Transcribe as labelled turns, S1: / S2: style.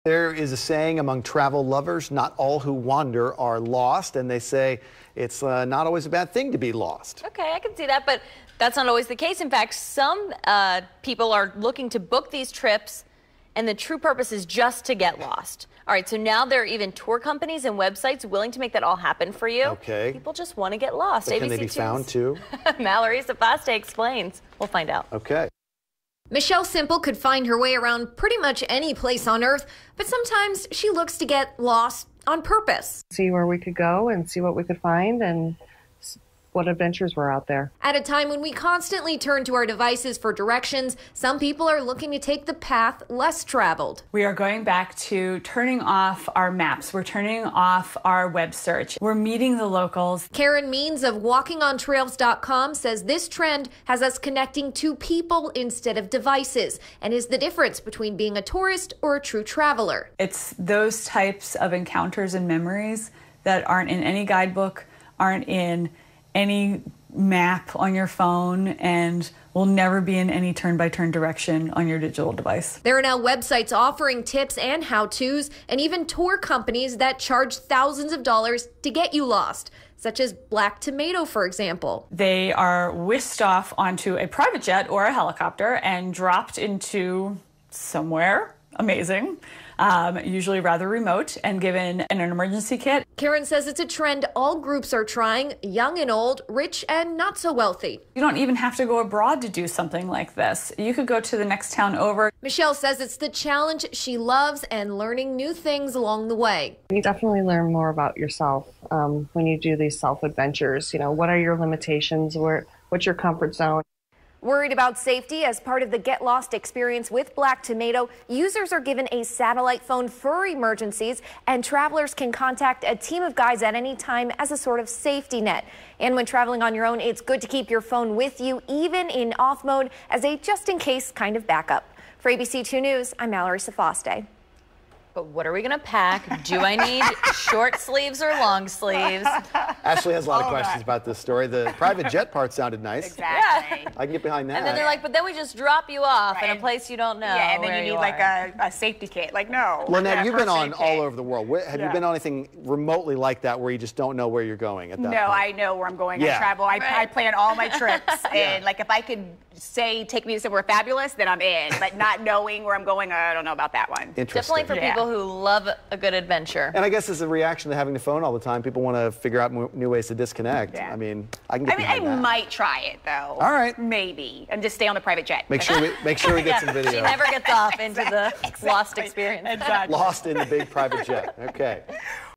S1: There is a saying among travel lovers, not all who wander are lost, and they say it's not always a bad thing to be lost.
S2: Okay, I can see that, but that's not always the case. In fact, some people are looking to book these trips, and the true purpose is just to get lost. All right, so now there are even tour companies and websites willing to make that all happen for you.
S1: Okay.
S2: People just want to get lost.
S1: But can they be found too?
S2: Mallory Safaste explains. We'll find out.
S1: Okay.
S3: Michelle Simple could find her way around pretty much any place on Earth, but sometimes she looks to get lost on purpose.
S4: See where we could go and see what we could find and what adventures were out there.
S3: At a time when we constantly turn to our devices for directions, some people are looking to take the path less traveled.
S5: We are going back to turning off our maps. We're turning off our web search. We're meeting the locals.
S3: Karen Means of WalkingOnTrails.com says this trend has us connecting to people instead of devices and is the difference between being a tourist or a true traveler.
S5: It's those types of encounters and memories that aren't in any guidebook, aren't in any map on your phone, and will never be in any turn-by-turn direction on your digital device.
S3: There are now websites offering tips and how-tos, and even tour companies that charge thousands of dollars to get you lost, such as Black Tomato, for example.
S5: They are whisked off onto a private jet or a helicopter and dropped into somewhere amazing, usually rather remote, and given an emergency kit.
S3: Karen says it's a trend all groups are trying, young and old, rich and not so wealthy.
S5: You don't even have to go abroad to do something like this. You could go to the next town over.
S3: Michelle says it's the challenge she loves and learning new things along the way.
S4: You definitely learn more about yourself when you do these self-adventures. You know, what are your limitations? What's your comfort zone?
S3: Worried about safety as part of the Get Lost experience with Black Tomato, users are given a satellite phone for emergencies, and travelers can contact a team of guides at any time as a sort of safety net. And when traveling on your own, it's good to keep your phone with you, even in off mode, as a just-in-case kind of backup. For ABC 2 News, I'm Mallory Safaste.
S2: But what are we going to pack? Do I need short sleeves or long sleeves?
S1: Ashley has a lot of questions about this story. The private jet part sounded nice.
S6: Exactly.
S1: I can get behind that.
S2: And then they're like, but then we just drop you off in a place you don't know.
S6: Yeah, and then you need like a safety kit. Like, no.
S1: Lynette, you've been on all over the world. Have you been on anything remotely like that where you just don't know where you're going at that point?
S6: I know where I'm going. I travel. I plan all my trips. And like, if I could say, take me to somewhere fabulous, then I'm in. But not knowing where I'm going, I don't know about that one.
S1: Interesting.
S2: Definitely for people who love a good adventure.
S1: And I guess as a reaction to having the phone all the time, people want to figure out new ways to disconnect.
S6: Yeah.
S1: I mean, I can get behind that.
S6: I might try it though.
S1: All right.
S6: Maybe. And just stay on the private jet.
S1: Make sure we get some video.
S2: She never gets off into the lost experience.
S6: Exactly.
S1: Lost in the big private jet. Okay.